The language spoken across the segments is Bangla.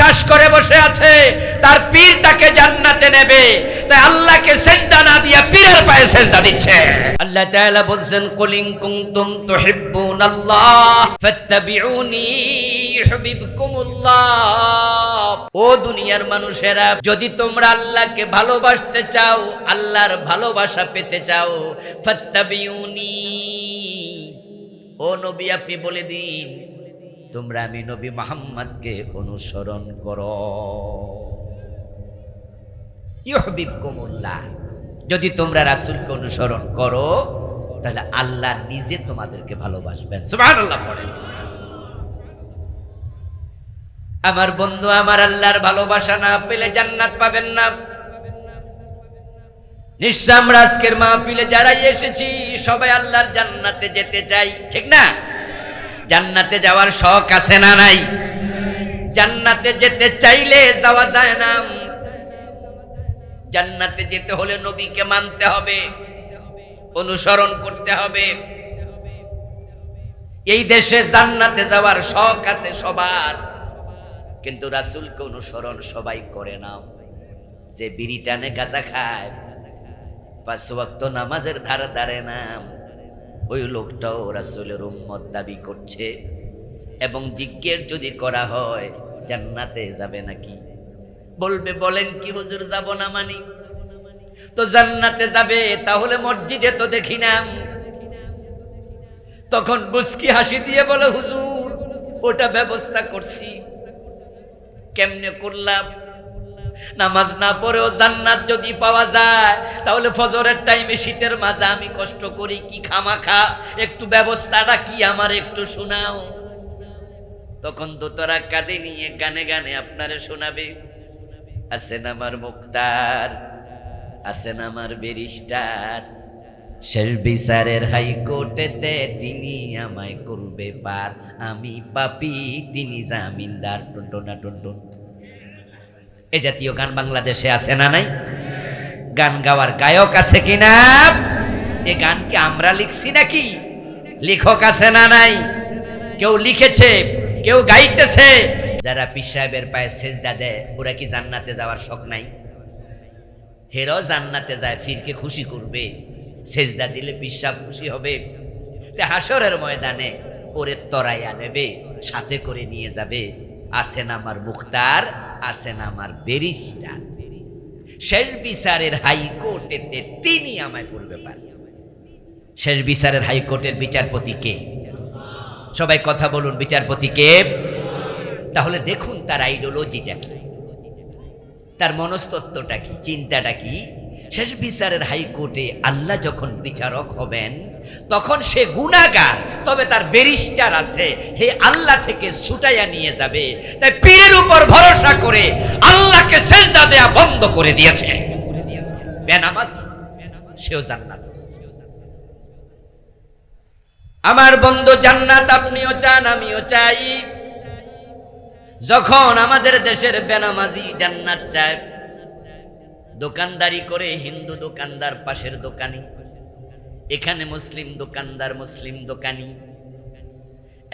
বিশ্বাস করে বসে আছে তার পীর তাকে জান্নাতে নেবে, তাই আল্লাহকে সিজদা না দিয়ে পীরের পায়ে সিজদা দিচ্ছে। আল্লাহ তাআলা বলেন, কুল ইন কুনতুম তুহিব্বুনাল্লাহ ফাত্তাবিউনি ইউহিব্বুকুমুল্লাহ। ও দুনিয়ার মানুষেরা, যদি তোমরা আল্লাহকে ভালোবাসতে চাও, আল্লাহর ভালোবাসা পেতে চাও, ফাত্তাবিউনি, ও নবী আপনি বলে দিন তোমরা আমি নবী মুহাম্মদকে অনুসরণ করো। ইউহিব্বুকুমুল্লাহ, যদি তোমরা রাসূলকে অনুসরণ করো তাহলে আল্লাহ নিজে তোমাদেরকে ভালোবাসবেন। সুবহানাল্লাহ পড়েন। আমার বন্ধু, আমার আল্লাহর ভালোবাসা না পেলে জান্নাত পাবেন না। নিশ্চয় আমরা আজকের মাহফিলে যারা এসেছি সবাই আল্লাহর জান্নাতে যেতে চাই, ঠিক না? জান্নাতে যাওয়ার শখ আছে না নাই? জান্নাতে যেতে চাইলে যাওয়া যায় না। জান্নাতে যেতে হলে নবীকে মানতে হবে, অনুসরণ করতে হবে। এই দেশে জান্নাতে যাওয়ার শখ আছে সবার, কিন্তু রাসূলকে অনুসরণ সবাই করে না। যে বিড়ি টানে গাঁজা খায়, 5 ওয়াক্ত নামাজের ধারে ধারে নাম, ওই লোকটাও রাসূলের উম্মত দাবি করছে। এবং জিজ্ঞেস যদি করা হয় জান্নাতে যাবে নাকি, বলবে বলেন কি হুজুর যাব না মানি। তো জান্নাতে যাবে, তাহলে মসজিদে তো দেখি না। তখন মুস্কি হাসি দিয়ে বলে, হুজুর ওটা ব্যবস্থা করছি। কেমনে করলাম? নামাজ না পড়েও জান্নাত যদি পাওয়া যায়, তাহলে ফজরের টাইমে শীতের মাঝে আমি কষ্ট করি কি খামাখা, একটু ব্যবস্থাটা কি আমার একটু শোনাও। তখন তো তোরা কাঁদে নিয়ে গানে গানে আপনারে শোনাবে, আছেন আমার মুক্তার, আছেন আমার ব্যারিস্টার, শেষ বিচারের হাইকোর্টেতে তিনি আমায় করবে পার, আমি পাপী তিনি জামিনদার, টুনটুনা টুনটুন। এ জাতীয় গান বাংলাদেশে আছে না নাই? গান গাওয়ার গায়ক আছে কিনা? এ গান কি আমরা লিখছি নাকি? লেখক আছে না নাই? কেউ লিখেছে, কেউ গাইতেছে। যারা পীর সাহেবের পায়ে সেজদা দেয় ওরা কি জান্নাতে যাওয়ার শখ নাই? হেরাও জান্নাতে যায়, পীরকে খুশি করবে, সেজদা দিলে পীর সাহেব খুশি হবে। তে হাসরের ময়দানে ওরে তরাইয়া নেবে, সাথে করে নিয়ে যাবে, আছেন আমার মুখতার, আছেন আমার ব্যারিস্টার, শেষ বিচারের হাইকোর্টেতে তিনি আমায় করবে পার। শেষ বিচারের হাইকোর্টের বিচারপতি কে? সবাই কথা বলুন, বিচারপতি কে? তাহলে দেখুন তার আইডিওলজিটা কি, তার মনস্তত্ত্বটা কি, চিন্তাটা কি। শেষ বিচারের হাইকোর্টে আল্লাহ যখন বিচারক হবেন তখন সে গুনাহগার, তবে তার ব্যারিস্টার আছে, হে আল্লাহ থেকে ছুটাইয়া নিয়ে যাবে। তাই পীরের উপর ভরসা করে আল্লাহকে সিজদা দেয়া বন্ধ করে দিয়েছে বেনামাজ, সেও জান্নাত। আমার বন্ধু, জান্নাত আপনিও চান, আমিও চাই। যখন আমাদের দেশের বেনামাজি জান্নাত চায়, দোকানদারি করে হিন্দু দোকানদার পাশের দোকানি, এখানে মুসলিম দোকানদার মুসলিম দোকানি।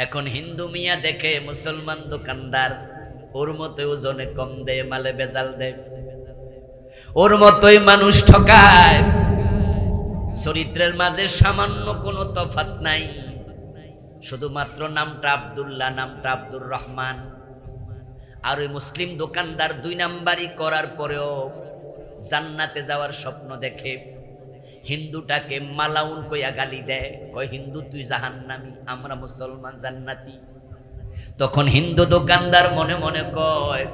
এখন হিন্দু মিয়া দেখে মুসলমান দোকানদার, ওর মতো ওজনে কম দেয়, মালে বেজাল দেয়, ওর মতোই মানুষ ঠকায়। চরিত্রের মাঝে সামান্য কোনো তফাৎ নাই, শুধুমাত্র নামটা আব্দুল্লাহ, নামটা আব্দুর রহমান। আর ওই মুসলিম দোকানদার 2 নাম্বারি করার পরেও জান্নাতে যাওয়ার স্বপ্ন দেখে। হিন্দুটাকে মালাউন কইয়া গালি দেয়, কয় হিন্দু তুই জাহান্নামী, আমরা মুসলমান জান্নাতি। তখন হিন্দু দোকানদার মনে মনে কয়,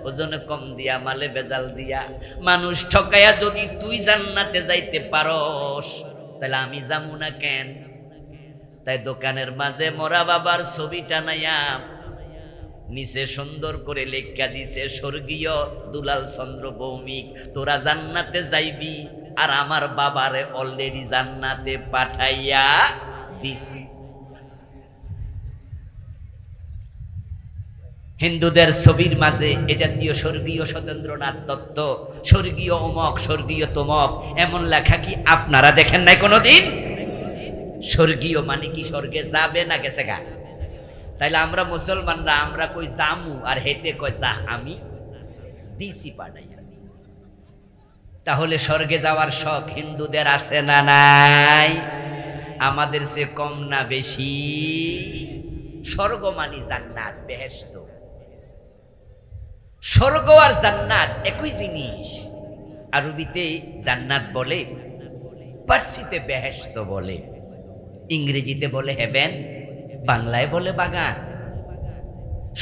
ওজনে কম দিয়া, মালে বেজাল দিয়া, মানুষ ঠকাইয়া যদি তুই জান্নাতে যাইতে পারস, তাহলে আমি যামু না কেন? তাই দোকানের মাঝে মরা বাবার ছবি টানাইয়া নিচে সুন্দর করে লেখা দিছে, স্বর্গীয় দুলাল চন্দ্র ভৌমিক, তোরা জান্নাতে যাইবি, আর আমার বাবারে অলরেডি জান্নাতে পাঠাইয়া দিছি। হিন্দুদের ছবির মাঝে এ জাতীয় স্বর্গীয় সত্যেন্দ্রনাথ দত্ত, স্বর্গীয় অমক, স্বর্গীয় তমক এমন লেখা কি আপনারা দেখেন নাই কোনোদিন? স্বর্গীয় মানে কি স্বর্গে যাবে না গেছে গা? তাইলে আমরা মুসলমানরা আমরা কই জামু আর হেতে কয় যা আমি দিছি পাঠাইয়া। তাহলে স্বর্গে যাওয়ার শখ হিন্দুদের আছে না নাই? আমাদের সে কম না বেশি? স্বর্গ মানি জান্নাত, বেহেশত। স্বর্গ আর জান্নাত একই জিনিস। আরবিতে জান্নাত বলে, পার্সিতে বেহেশত বলে, ইংরেজিতে বলে হেভেন, বাংলায় বলে বাগান,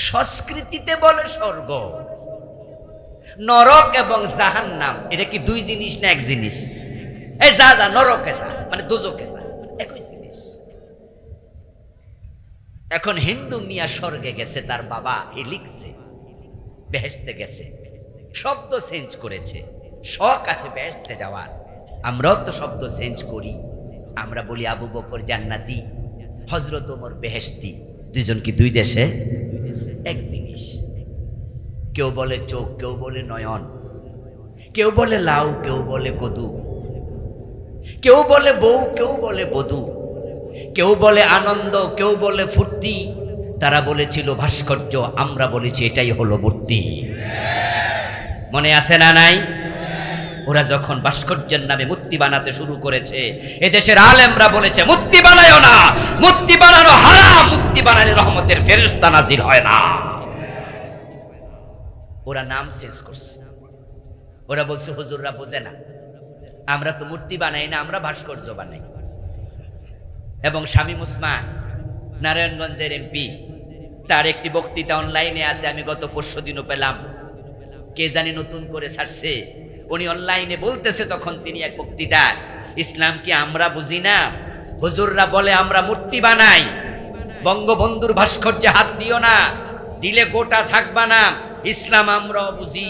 সংস্কৃতিতে বলে স্বর্গ। নরক এবং জাহান্নাম এটা কি দুই জিনিস না এক জিনিস? এই যা যা নরকে যা মানে দোজখে যা, একই জিনিস। এখন হিন্দু মিয়া স্বর্গে গেছে, তার বাবা হে লিখছে বেহেশতে গেছে, শব্দ চেঞ্জ করেছে, শখ আছে বেহেশতে যাওয়ার। আমরাও তো শব্দ চেঞ্জ করি, আমরা বলি আবু বকর জান্নাতি, হযরত ওমর বেহেশতি। দুইজন কি দুই দেশে? এক জিনিস। কেউ বলে চোখ, কেউ বলে নয়ন, কেউ বলে লাউ, কেউ বলে কদু, কেউ বলে বউ, কেউ বলে বধূ, কেউ বলে আনন্দ, কেউ বলে ফুর্তি। তারা বলেছিল ভাস্কর্য, আমরা বলেছি এটাই হলো মূর্তি। মনে আছে না নাই? ওরা যখন ভাস্কর্যের নামে মূর্তি বানাতে শুরু করেছে, এদেশের আলেমরা বলেছে মূর্তি বানায়ও না, মূর্তি বানানো হারাম, মূর্তি বানালে রহমতের ফেরেশতা নাজিল হয় না। ওরা নাম চেঞ্জ করছে। ওরা বলছে হুজুররা বোঝে না, আমরা তো মূর্তি বানাই না, আমরা ভাস্কর্য বানাই। এবং শামীম ওসমান নারায়ণগঞ্জের এমপি, তার একটি বক্তৃতা অনলাইনে আছে, আমি গত পরশুদিনও পেলাম, কে জানি নতুন করে ছাড়ছে। উনি অনলাইনে বলতেছে, তখন তিনি এক বক্তৃতা, ইসলাম কি আমরা বুঝি না? হুজুররা বলে আমরা মূর্তি বানাই, বঙ্গবন্ধুর ভাস্কর্যে হাত দিও না, দিলে গোটা থাকবা না। ইসলাম আমরাও বুঝি,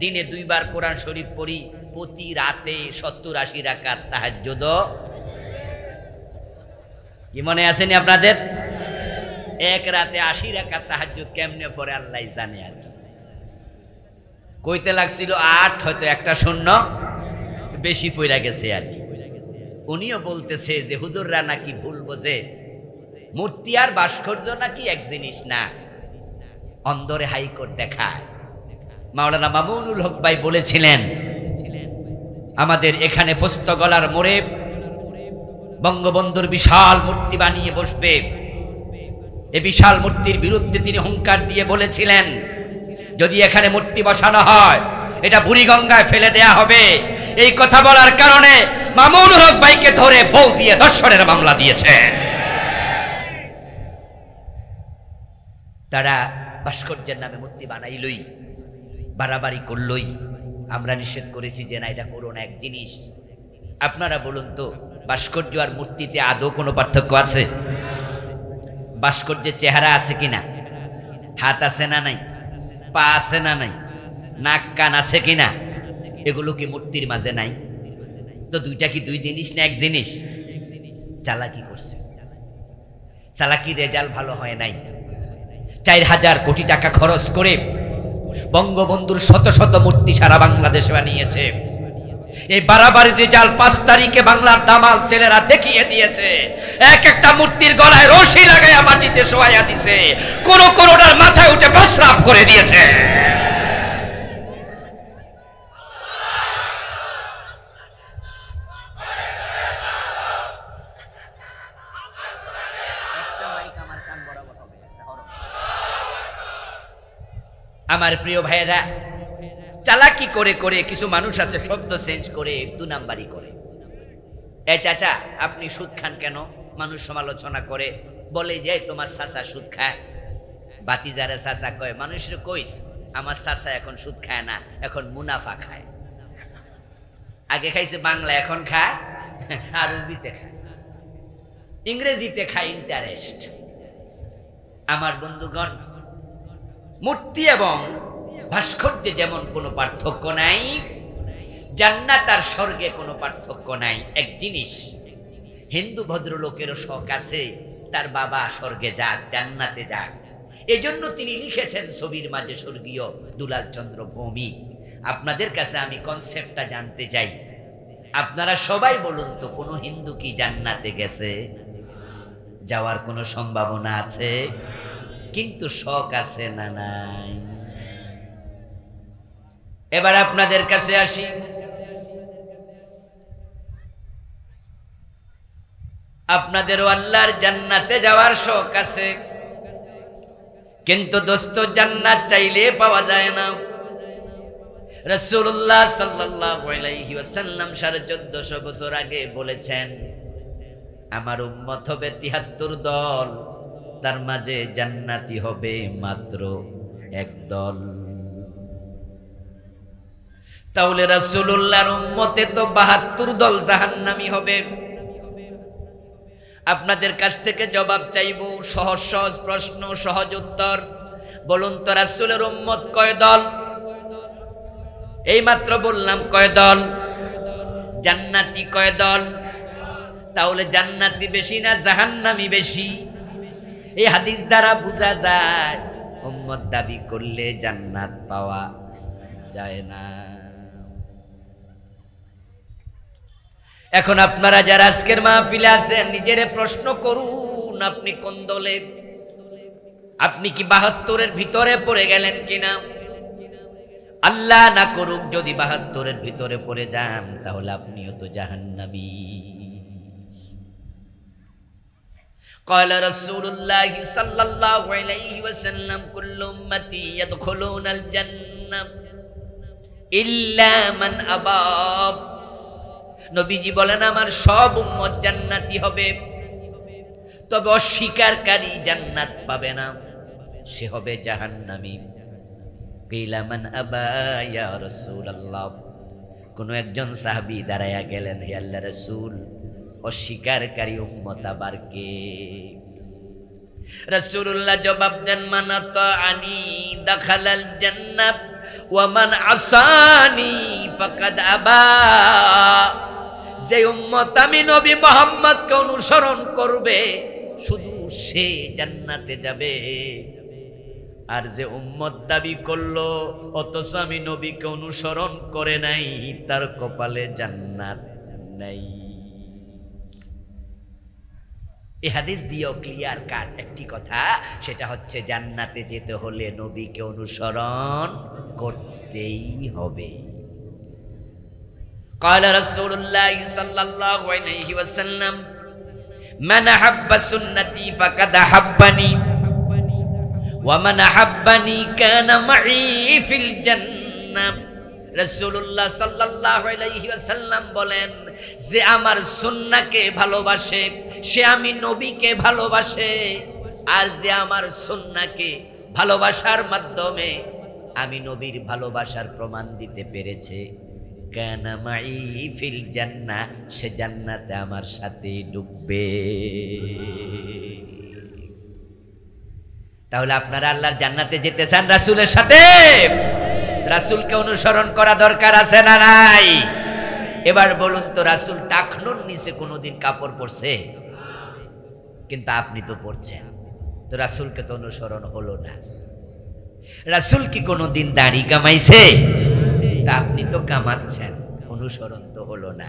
দিনে 2 বার কোরআন শরীফ পড়ি, প্রতি রাতে 70-80 রাকাত তাহাজ্জুদ। কি মনে আসেনি আপনাদের? এক রাতে 80 রাকাত তাহাজ্জুদ কেমনে পড়ে আল্লাহ জানে। আর কি কইতে লাগছিল 8, হয়তো একটা শূন্য বেশি পড়া গেছে আর কি। উনিও বলতেছে যে হুজুররা নাকি ভুল বোঝে, মূর্তি আর ভাস্কর্য নাকি এক জিনিস না, অন্দরে হাইকোর্ট দেখায়। মাওলানা মামুনুল হক ভাই বলেছিলেন, আমাদের এখানে পোস্তগলার মোড়ে বঙ্গবন্ধুর বিশাল মূর্তি বানিয়ে বসবে। এই বিশাল মূর্তির বিরুদ্ধে তিনি হুঙ্কার দিয়ে বলেছিলেন, যদি এখানে মূর্তি বসানো হয় এটা বুড়িগঙ্গায় ফেলে দেয়া হবে। এই কথা বলার কারণে মামুনুল হক ভাইকে ধরে বউ দিয়ে ধর্ষণের মামলা দিয়েছে। তারা ভাস্কর্যের নামে মূর্তি বানাইলই, বাড়াবাড়ি করলই। আমরা নিষেধ করেছি যে না, এটা করো না, এক জিনিস। আপনারা বলুন তো, ভাস্কর্য আর মূর্তিতে আদৌ কোনো পার্থক্য আছে? ভাস্কর্যের চেহারা আছে কিনা? হাত আছে না নাই? পা আছে না নাই? নাক কান আছে কিনা? এগুলো কি মূর্তির মাঝে নাই? তো দুইটা কি দুই জিনিস না এক জিনিস? চালাকি করছে, চালাকি রেজাল্ট ভালো হয় নাই। 4000 কোটি টাকা খরচ করে বঙ্গবন্ধুর শত শত মূর্তি সারা বাংলাদেশে বানিয়েছে। এই বাড়াবাড়ি রেজাল্ট 5 তারিখে বাংলার দামাল ছেলেরা দেখিয়ে দিয়েছে। এক একটা মূর্তির গলায় রশি লাগাইয়া মাটিতে শোয়াইয়া দিছে, কোন কোনটার মাথায় উঠে প্রস্রাব করে দিয়েছে। আমার প্রিয় ভাইয়েরা, চালাকি করে করে কিছু মানুষ আছে শব্দ চেঞ্জ করে 2 নাম্বারি করে। এ চাচা আপনি সুদ খান কেন? মানুষ সমালোচনা করে, বলে যে তোমার চাচা সুদ খায়। বাতি যারা চাচা কয়, মানুষের কইস আমার চাচা এখন সুদ খায় না, এখন মুনাফা খায়। আগে খাইছে বাংলা, এখন খায় আরবিতে খায়, ইংরেজিতে খায় ইন্টারেস্ট। আমার বন্ধুগণ, মূর্তি এবং ভাস্কর্যে যেমন কোনো পার্থক্য নাই, জান্নাত আর স্বর্গে কোনো পার্থক্য নাই, এক জিনিস। হিন্দু ভদ্রলোকেরও শখ আছে তার বাবা স্বর্গে যাক, জান্নাতে যাক। এজন্য তিনি লিখেছেন ছবির মাঝে স্বর্গীয় দুলাল চন্দ্র ভৌমিক। আপনাদের কাছে আমি কনসেপ্টটা জানতে চাই, আপনারা সবাই বলুন তো, কোনো হিন্দু কি জান্নাতে গেছে? যাওয়ার কোনো সম্ভাবনা আছে? কিন্তু শখ আছে না নাই? এবার আপনাদের কাছে আসি। আপনাদেরও আল্লাহর জান্নাতে যাওয়ার শখ আছে, কিন্তু দোস্ত জান্নাত চাইলে পাওয়া যায় না। রাসূলুল্লাহ সাল্লাল্লাহু আলাইহি ওয়াসাল্লাম 1450 বছর আগে বলেছেন, আমার উম্মত হবে 73 দল, তার মাঝে জান্নাতি হবে মাত্র এক দল। তাহলে রাসূলুল্লাহর উম্মতে তো 72 দল জাহান্নামী হবে। আপনাদের কাছ থেকে জবাব চাইব, সহজ সহজ প্রশ্ন, সহজ উত্তর। বলুন তো রাসূলের উম্মত কয় দল? এই মাত্র বললাম কয় দল? জান্নাতি কয় দল? তাহলে জান্নাতি বেশি না জাহান্নামী বেশি? এই হাদিস দ্বারা বোঝা যায় উম্মত দাবি করলে জান্নাত পাওয়া যায় না। এখন আপনারা যারা আজকের মাহফিলে আছেন, নিজেরে প্রশ্ন করুন, আপনি কোন দলে? আপনি কি 72-এর ভিতরে পড়ে গেলেন কিনা? আল্লাহ না করুক যদি 72-এর ভিতরে পড়ে যান, তাহলে আপনিও তো জাহান্নামী। قال رسول الله صلى الله عليه وسلم كل امتي يدخلون الجنة إلا من أبى। নবীজি বলেন, আমার সব উম্মত জান্নাতি হবে, তবে অস্বীকারকারী জান্নাত পাবে না, সে হবে জাহান্নামী। কিলা মান আবা ইয়া রাসূলুল্লাহ। কোন একজন সাহাবী দাঁড়ায়া গেলেন, হে আল্লাহর রাসূল, অস্বীকারকারী উম্মত আবার কে? রাসূলুল্লাহ জবাব দেন, মান আতাআনি দাখালাল জান্নাহ ওয়া মান আসানি ফাকাদ আবা। যে উম্মত আমি নবী মুহাম্মদকে অনুসরণ করবে, শুধু সে জান্নাতে যাবে। আর যে উম্মত দাবি করলো অথচ আমি নবীকে অনুসরণ করে নাই, তার কপালে জান্নাত নাই। এই হাদিস দিয়েও ক্লিয়ার কাট একটি কথা, সেটা হচ্ছে জান্নাতে যেতে হলে নবীকে অনুসরণ করতেই হবে। قال رسول الله صلى الله عليه وسلم من أحب سنتي فقد أحبني ومن أحبني كان معي في الجنة। রাসূলুল্লাহ সাল্লাল্লাহু আলাইহি ওয়াসাল্লাম বলেন, যে আমার সুন্নাহকে ভালোবাসে সে আমি নবীকে ভালোবাসে, আর যে আমার সুন্নাহকে ভালোবাসার মাধ্যমে আমি নবীর ভালোবাসার প্রমাণ দিতে পেরেছে, কানা মাই ফিল জান্নাহ, সে জান্নাতে আমার সাথে ঢুকবে। তাহলে আপনারা আল্লাহর জান্নাতে যেতে চান রাসূলের সাথে? রাসূলকে অনুসরণ করা দরকার আছে না নাই? এবার বলুন তো, রাসূল টাকনুর নিচে কোনোদিন কাপড় পরছে? কিন্তু আপনি তো পরছেন, তো রাসূলকে তো অনুসরণ হলো না। রাসূল কি কোনোদিন দাড়ি কামাইছে? তা আপনি তো কামাচ্ছেন, অনুসরণ তো হলো না।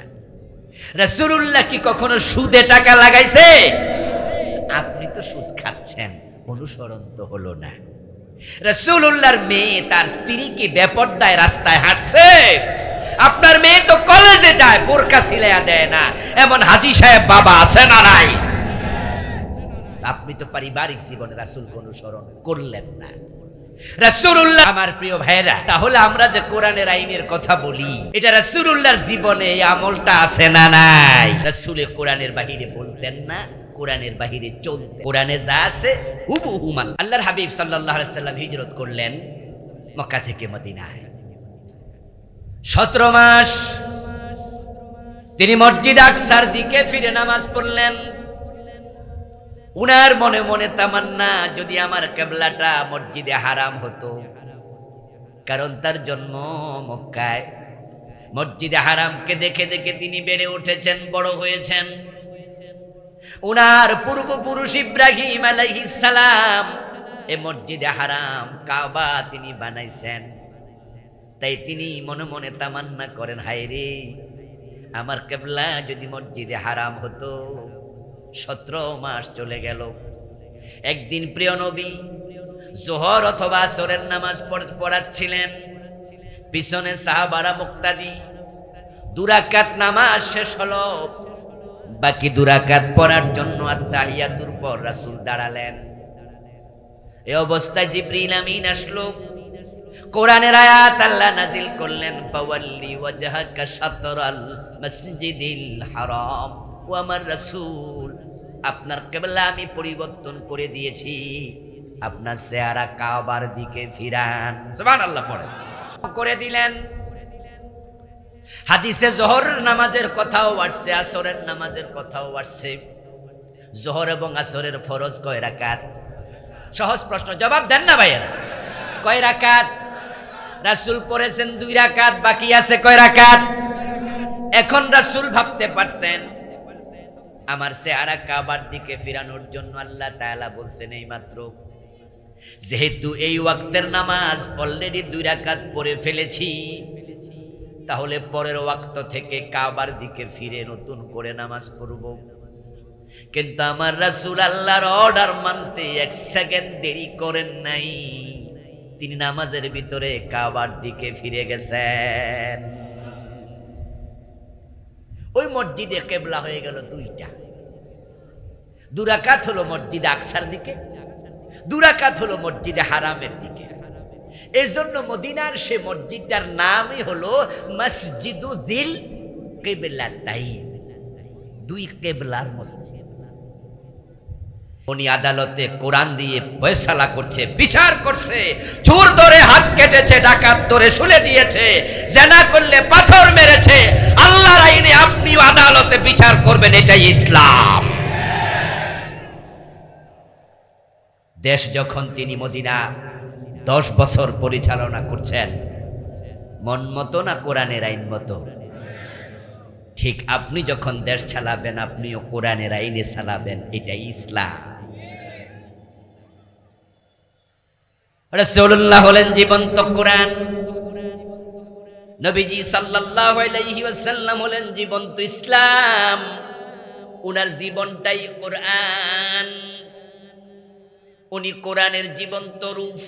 রাসূলুল্লাহ কি কখনো সুদে টাকা লাগাইছে? আপনি তো সুদ খাচ্ছেন, অনুসরণ তো হলো না। রাসূলুল্লাহর মেয়ে তার স্ত্রীকে বেপরদায় রাস্তায় হাঁটছে, আপনার মেয়ে তো কলেজে যায়, বোরকা সিলাইয়া দেয় না, এমন হাজী সাহেব বাবা আছে না নাই? আপনি তো পারিবারিক জীবনে রাসূলকে অনুসরণ করলেন না। রাসূলুল্লাহ, আমার প্রিয় ভাইরা, তাহলে আমরা যে কোরআনের আইনের কথা বলি, এটা রাসূলুল্লাহর জীবনে এই আমলটা আছে না নাই? রাসূলে কোরআনের বাহিরে বলতেন না, কোরআনের বাহিরে চলতেন। কোরআনে যা আছে হুবহু মান। আল্লাহর হাবিব সাল্লাল্লাহু আলাইহি ওয়াসাল্লাম হিজরত করলেন মক্কা থেকে মদিনায়। 17 মাস তিনি মসজিদ আকসার দিকে ফিরে নামাজ পড়লেন। উনার মনে মনে তামান্না, যদি আমার কিবলাটা মসজিদে হারাম হতো, কারণ তার জন্ম মক্কায়। মসজিদে হারামকে দেখে দেখে তিনি বেড়ে উঠেছেন, বড় হয়েছেন। উনার পূর্বপুরুষ ইব্রাহিম আলাইহিস সালাম এই মসজিদে হারাম কাবা তিনি বানাইছেন। তাই তিনি মনে মনে তামান্না করেন, হায় রে, আমার কিবলা যদি মসজিদে হারাম হতো। 17 মাস চলে গেল। একদিন প্রিয় নবী জোহর অথবা আসরের নামাজ পড়াচ্ছিলেন, পিছনে সাহাবারা মুক্তাদি। 2 রাকাত নামাজ শেষ হলো, বাকি 2 রাকাত পড়ার জন্য আত্তাহিয়াতুর পর রাসূল দাঁড়ালেন। এই অবস্থায় জিবরিল আমিন আসলো, কোরআনের আয়াত আল্লাহ নাজিল করলেন, ফাওয়াল্লি ওয়াজহাকা শাতরাল মসজিদিল হারাম। ও আমার রাসূল, আপনার কিবলা আমি পরিবর্তন করে দিয়েছি, আপনার চেহারা কাবার দিকে ফিরান। সুবহানাল্লাহ পড়ে করে দিলেন। হাদিসে জোহরের নামাজের কথাও আসছে, আসরের নামাজের কথাও আসছে। জোহর এবং আসরের ফরজ কয় রাকাত? সহজ প্রশ্ন, জবাব দেন না ভাইয়েরা। কয় রাকাত? রাসূল পড়েছেন 2 রাকাত, বাকি আছে কয় রাকাত? এখন রাসূল ভাবতে পারতেন আমার চেহারা কাবার দিকে ফিরানোর জন্য আল্লাহ তাআলা বলছেন এই মাত্র, যেহেতু এই ওয়াক্তের নামাজ অলরেডি 2 রাকাত পড়ে ফেলেছি, তাহলে পরের ওয়াক্ত থেকে কাবার দিকে ফিরে নতুন করে নামাজ পড়ব। কিন্তু আমার রাসূল আল্লাহর অর্ডার মানতে 1 সেকেন্ড দেরি করেন নাই, তিনি নামাজের ভিতরে কাবার দিকে ফিরে গেছেন। ওই মসজিদে কিবলা হয়ে গেল 2টা। 2 রাকাত হলো মসজিদে আকসার দিকে, 2 রাকাত হলো মসজিদে হারামের দিকে। এই জন্য মদিনার সে মসজিদটার নামই হলো মসজিদুল কিবলাতাইন, 2 কিবলার মসজিদ। উনি আদালতে কোরআন দিয়ে ফয়সালা করছে, বিচার করছে। চোর ধরে হাত কেটেছে, ডাকাত ধরে শুলে দিয়েছে, জেনা করলে পাথর মেরেছে। আল্লাহর আইনে আপনি আদালতে বিচার করবেন, এটাই ইসলাম। দেশ যখন তিনি মদিনা 10 বছর পরিচালনা করছেন, মন মতো না কোরআনের আইন মতো? ঠিক আপনি যখন দেশ চালাবেন, আপনিও কোরআনের আইনে চালাবেন, এটাই ইসলাম। রাসূলুল্লাহ হলেন জীবন্ত কোরআন, নবীজি সাল্লাল্লাহু আলাইহি ওয়াসাল্লাম হলেন জীবন্ত ইসলাম। উনার জীবনটাই কোরআন, উনি কোরআনের জীবন্ত রূপ।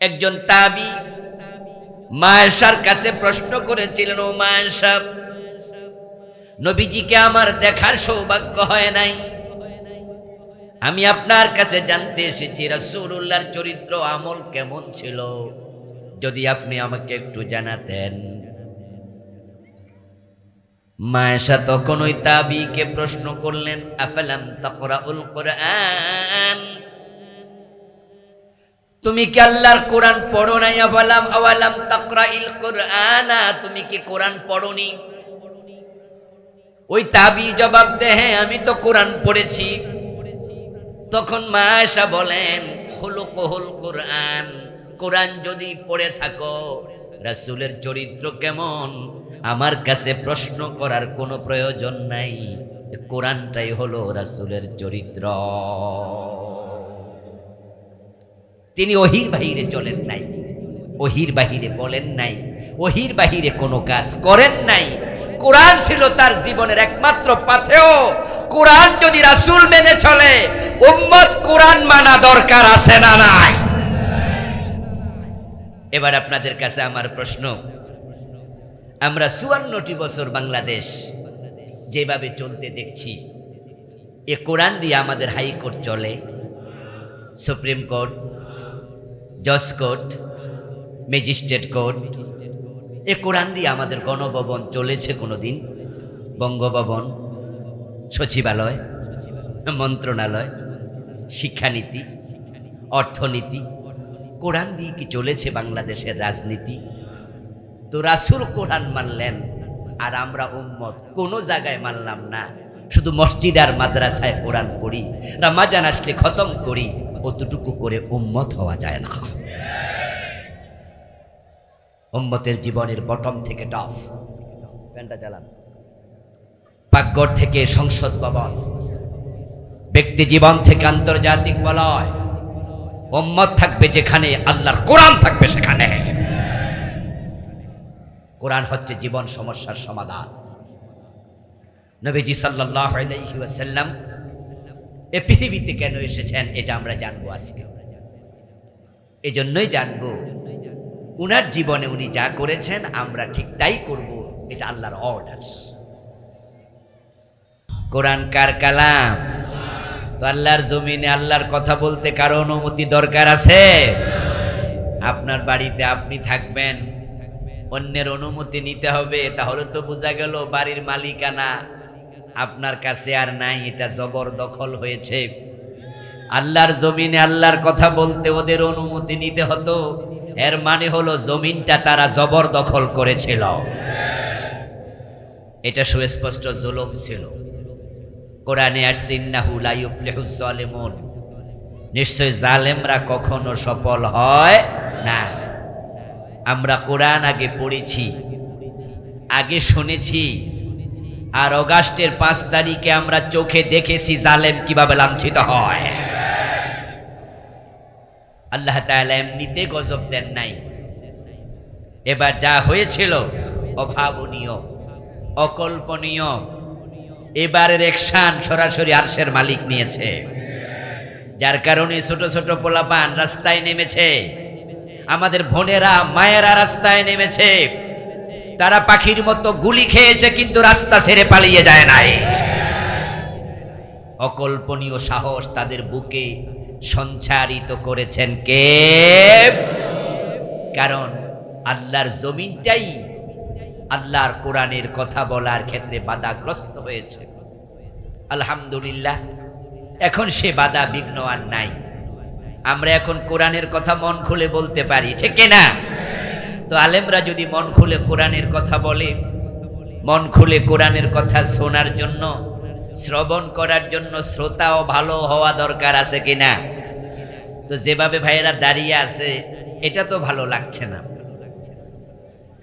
একজন তাবী মা আয়েশার কাছে প্রশ্ন করেছিলেন, ও মা আয়েশা, নবীজিকে আমার দেখার সৌভাগ্য হয় নাই, আমি আপনার কাছে জানতে এসেছি রাসূলুল্লাহর চরিত্র আমল কেমন ছিল, যদি আপনি আমাকে একটু জানাতেন। মা আয়েশা তখন ওই তাবীকে প্রশ্ন করলেন, আফালাম তাকরাউল কুরআন, তুমি কি আল্লাহর কোরআন পড়ো নাই? আওয়ালাম তাকরাইল কুরআনা, তুমি কি কোরআন পড়োনি? ওই তাবী জবাব দেয়, হ্যাঁ আমি তো কোরআন পড়েছি। তখন মা আয়েশা বলেন, খুলুকুল কোরআন, কোরআন যদি পড়ে থাকো, রাসূলের চরিত্র কেমন আমার কাছে প্রশ্ন করার কোনো প্রয়োজন নাই, কোরআনটাই হলো রাসূলের চরিত্র। তিনি ওহির বাহিরে চলেন নাই, ওহির বাহিরে বলেন নাই, ওহির বাহিরে কোনো কাজ করেন নাই। কোরআন ছিল তার জীবনের একমাত্র পাথেয়। কোরআন যদি রাসূল মেনে চলে, উম্মত কোরআন মানা দরকার আছে না নাই? এবার আপনাদের কাছে আমার প্রশ্ন, আমরা 54টি বছর বাংলাদেশ যেভাবে চলতে দেখছি, এ কোরআন দিয়ে আমাদের হাইকোর্ট চলে, সুপ্রিম কোর্ট, জজ কোর্ট, ম্যাজিস্ট্রেট কোর্ট, এ কোরআন দিয়ে আমাদের গণভবন চলেছে কোনোদিন? বঙ্গভবন, সচিবালয়, মন্ত্রণালয়, শিক্ষানীতি, অর্থনীতি, কোরআন দিয়ে কি চলেছে বাংলাদেশের রাজনীতি? তো রাসূল কোরআন মানলেন, আর আমরা উম্মত কোনো জায়গায় মানলাম না, শুধু মসজিদ আর মাদ্রাসায় কোরআন পড়ি, রমজান আসলে খতম করি, অতটুকু করে উম্মত হওয়া যায় না। উম্মতের জীবনের বটম থেকে টপ, ফ্যানটা চালান, পাকঘর থেকে সংসদ ভবন, ব্যক্তি জীবন থেকে আন্তর্জাতিক বলয়, উম্মত থাকবে যেখানে আল্লাহর কোরআন থাকবে সেখানে। কোরআন হচ্ছে জীবন সমস্যার সমাধান। নবীজি সাল্লাল্লাহু আলাইহি ওয়াসাল্লাম এ পৃথিবীতে কেন এসেছেন এটা আমরা জানবো আজকে। এজন্যই জানবো উনার জীবনে উনি যা করেছেন আমরা ঠিক তাই করব, এটা আল্লাহর অর্ডার। কোরআন কার কালাম? তো আল্লাহর জমিনে আল্লাহর কথা বলতে কারো অনুমতি দরকার আছে? আপনার বাড়িতে আপনি থাকবেন, অন্যের অনুমতি নিতে হবে, তাহলে তো বোঝা গেল বাড়ির মালিকানা আপনার কাছে আর নাই, এটা জবরদখল হয়েছে। আল্লাহর জমিনে আল্লাহর কথা বলতে ওদের অনুমতি নিতে হতো, এর মানে হলো জমিনটা তারা জবরদখল করেছিল। এটা সুস্পষ্ট জুলুম ছিল। কোরআনে আসছে ইন্নাহু লা ইউফলিহুজ জালিমুন, নিশ্চয় জালেমরা কখনো সফল হয় না। আমরা কোরআন আগে পড়েছি, আগে শুনেছি, আর অগাস্টের 5 তারিখে আমরা চোখে দেখেছি জালেম কিভাবে লাঞ্ছিত হয়। আল্লাহ তাআলা এমনিতে গজব দেন নাই, এবার যা হয়েছিল অভাবনীয়, অকল্পনীয়। এবারের অ্যাকশন সরাসরি আরশের মালিক নিয়েছে, যার কারণে ছোট ছোট পোলাপান রাস্তায় নেমেছে, আমাদের বোনেরা মায়েরা রাস্তায় নেমেছে। তারা পাখির মতো গুলি খেয়েছে কিন্তু রাস্তা ছেড়ে পালিয়ে যায় নাই। অকল্পনীয় সাহস তাদের বুকে সঞ্চারিত করেছেন কে? কারণ আল্লাহর জমিনটাই আল্লাহর কোরআনের কথা বলার ক্ষেত্রে বাধাগ্রস্ত হয়েছে। আলহামদুলিল্লাহ, এখন সে বাধা বিঘ্ন আর নাই। আমরা এখন কোরআনের কথা মন খুলে বলতে পারি, ঠিক না? তো আলেমরা যদি মন খুলে কোরআনের কথা বলে, মন খুলে কোরআনের কথা শোনার জন্য, শ্রবণ করার জন্য শ্রোতাও ভালো হওয়া দরকার আছে কিনা? তো যেভাবে ভাইয়েরা দাঁড়িয়ে আছে এটা তো ভালো লাগছে না।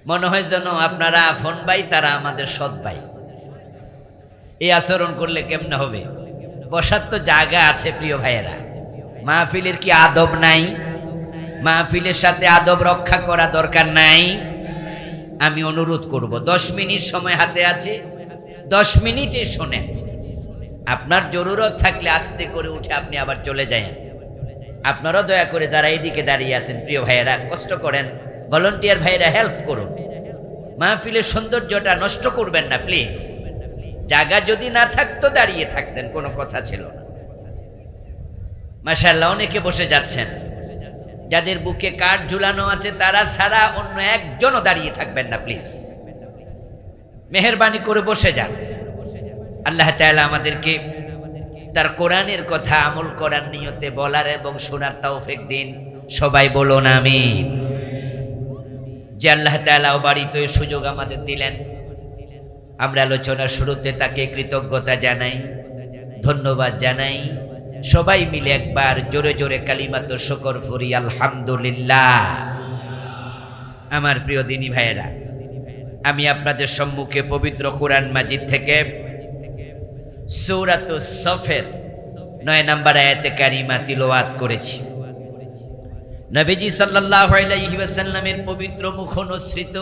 মনে হয় যেন আপনারা আফন ভাই, তারা আমাদের সৎ ভাই। এই আচরণ করলে কেমনে হবে? বসার তো জায়গা আছে প্রিয় ভাইয়েরা। মাহফিলের কি আদব নাই? মাহফিলের সাথে আদব রক্ষা করা দরকার নাই? আমি অনুরোধ করব, 10 মিনিট সময় হাতে আছে, 10 মিনিটে শোনেন। আপনার জরুরত থাকলে আস্তে করে উঠে আপনি আবার চলে যান। আপনারাও দয়া করে যারা এইদিকে দাঁড়িয়ে আছেন প্রিয় ভাইয়েরা, কষ্ট করেন, ভলান্টিয়ার ভাইয়েরা হেল্প করুন। মাহফিলের সৌন্দর্যটা নষ্ট করবেন না প্লিজ। জায়গা যদি না থাকতো দাঁড়িয়ে থাকতেন, কোনো কথা ছিল না। মাশাআল্লাহ, অনেকে বসে যাচ্ছেন। যাদের বুকে কাঠ ঝুলানো আছে তারা ছাড়া অন্য একজনও দাঁড়িয়ে থাকবেন না প্লিজ। মেহেরবানি করে বসে যান। আল্লাহ তাআলা আমাদেরকে তার কোরআনের কথা আমল করার নিয়তে বলার এবং শোনার তৌফিক দিন। সবাই বলুন আমিন। যে আল্লাহ তাআলা বাড়িতে সুযোগ আমাদের দিলেন, আমরা আলোচনার শুরুতে তাকে কৃতজ্ঞতা জানাই, ধন্যবাদ জানাই। সবাই মিলে একবার জোরে জোরে কালিমাত শুকর ফুরি আলহামদুলিল্লাহ। আমার প্রিয় দিনী ভাইয়েরা, আমি আপনাদের সম্মুখে পবিত্র কোরআন মাজিদ থেকে সূরাতুস সফের 9 নম্বর আয়াতে কারিমা তিলাওয়াত করেছি। নবীজি সাল্লাল্লাহু আলাইহি ওয়াসাল্লামের পবিত্র মুখ অনুসৃত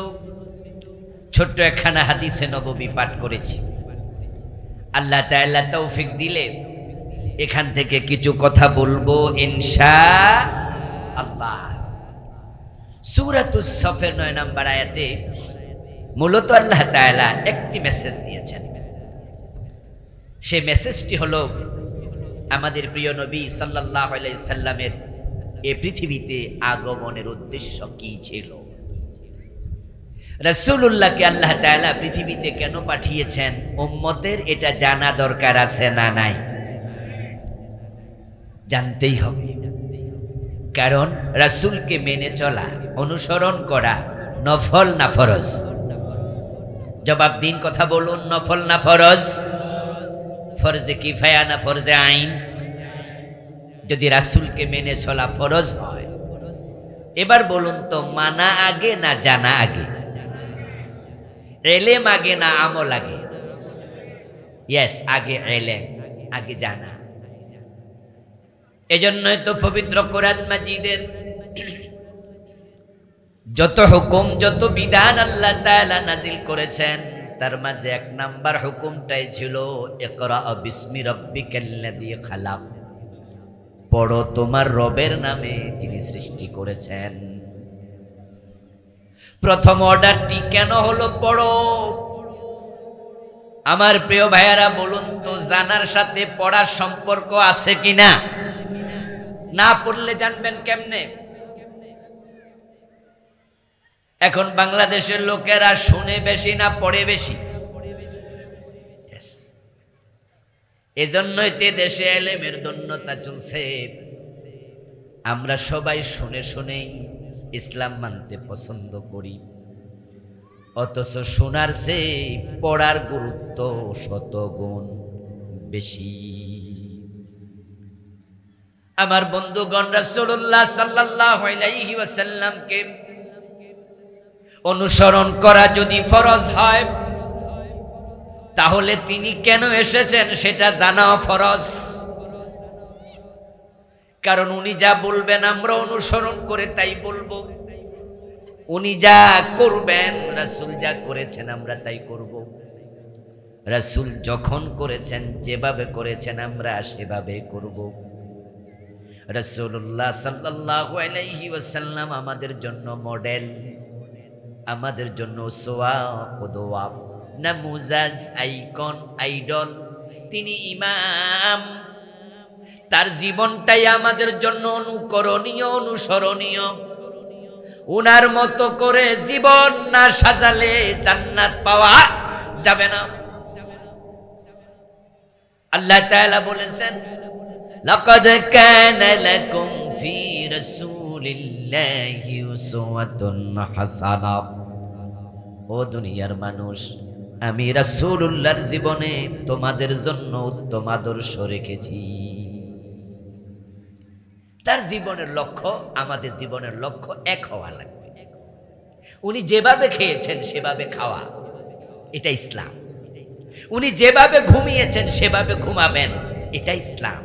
ছোট্ট একখানা হাদিসে নববী পাঠ করেছি। আল্লাহ তাআলা তৌফিক দিলে এখান থেকে কিছু কথা বলবো ইনশাআল্লাহ। সূরাতুস সফের 9 নম্বর আয়াতে মূলত আল্লাহ তাআলা একটি মেসেজ দিয়েছেন। সেই মেসেজটি হলো আমাদের প্রিয় নবী সাল্লাল্লাহু আলাইহি সাল্লামের এই পৃথিবীতে আগমনের উদ্দেশ্য কি ছিল। রাসূলুল্লাহকে আল্লাহ তাআলা পৃথিবীতে কেন পাঠিয়েছেন, উম্মতের এটা জানা দরকার আছে না নাই? জানতেই হবে। কারণ রাসূলকে মেনে চলা, অনুসরণ করা নফল না ফরজ? জবাব দিন, কথা বলুন, নফল না ফরজ? ফরজে কিফায়া না ফরজে আইন? যদি রাসূলকে মেনে চলা ফরজ হয়, এবার বলুন তো মানা আগে না জানা আগে? এলেম আগে না আমল আগে? ইয়েস, আগে এলেম, আগে জানা। এজন্যই তো পবিত্র কোরআন মাজিদের যত হুকুম, যত বিধান আল্লাহ তাআলা নাজিল করেছেন, তার মাঝে 1 নাম্বার হুকুমটাই ছিল ইকরা বিসমি রাব্বিকাল্লাযী খালাক, পড়ো তোমার রবের নামে যিনি সৃষ্টি করেছেন। প্রথম অর্ডারটি কেন হলো পড়ো? আমার প্রিয় ভাইয়ারা বলুন তো, জানার সাথে পড়ার সম্পর্ক আছে কিনা? না পড়লে জানবেন কেমনে? এখন বাংলাদেশের লোকেরা শুনে বেশি না পড়ে বেশি? এজন্যই তে দেশে এলেমের দন্যতা চলছে। আমরা সবাই শুনে শুনেই ইসলাম মানতে পছন্দ করি, অথচ শোনার চেয়ে পড়ার গুরুত্ব শতগুণ বেশি। আমার বন্ধুগণ, রাসূলুল্লাহ সাল্লাল্লাহু আলাইহি ওয়াসাল্লামকে অনুসরণ করা যদি ফরজ হয়, তাহলে তিনি কেন এসেছেন সেটা জানাও ফরজ। কারণ উনি যা বলবেন আমরা অনুসরণ করে তাই বলবো। উনি যা করবেন, রাসূল যা করেছেন আমরা তাই করব। রাসূল যখন করেছেন, যেভাবে করেছেন আমরা সেভাবে করব। রাসূলুল্লাহ সাল্লাল্লাহু আলাইহি ওয়াসাল্লাম আমাদের জন্য মডেল, আমাদের জন্য উসওয়া কুদওয়া, নামুজাজ, আইকন, আইডল। তিনি ইমাম, তার জীবনটাই আমাদের জন্য অনুকরণীয়, অনুসরণীয়। উনার মতো করে জীবন না সাজালে জান্নাত পাওয়া যাবে না। আল্লাহ তাআলা বলেছেন, লাকাদ কানা লাকুম ফি রাসূলিল্লাহি উসওয়াতুন হাসানাহ। ও দুনিয়ার মানুষ, আমি রাসূলুল্লাহর জীবনে তোমাদের জন্য উত্তম আদর্শ রেখেছি। তার জীবনের লক্ষ্য আমাদের জীবনের লক্ষ্য এক হওয়া লাগবে। উনি যেভাবে খেয়েছেন সেভাবে খাওয়া, এটা ইসলাম। উনি যেভাবে ঘুমিয়েছেন সেভাবে ঘুমাবেন, এটা ইসলাম।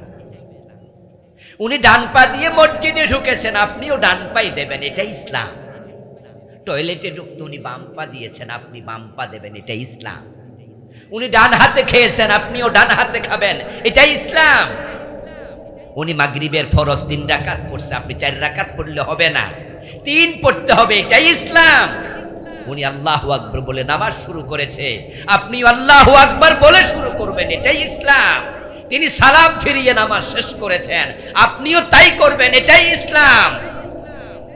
উনি ডান পা দিয়ে মসজিদে ঢুকেছেন, আপনিও ডান পাই দেবেন, এটা ইসলাম। টয়লেটে ঢুকতে উনি বাম পা দিয়েছেন, আপনি বাম পা দেবেন, এটা ইসলাম। উনি ডান হাতে খেয়েছেন, আপনিও ডান হাতে খাবেন, এটা ইসলাম। উনি মাগরিবের ফরজ 3 রাকাত পড়ছে, আপনি 4 রাকাত পড়লে হবে না, 3 পড়তে হবে, এটাই ইসলাম। উনি আল্লাহু আকবার বলে নামাজ শুরু করেছে, আপনি আল্লাহু আকবার বলে শুরু করবেন, এটাই ইসলাম। তিনি সালাম ফিরিয়ে নামাজ শেষ করেছেন, আপনিও তাই করবেন, এটাই ইসলাম।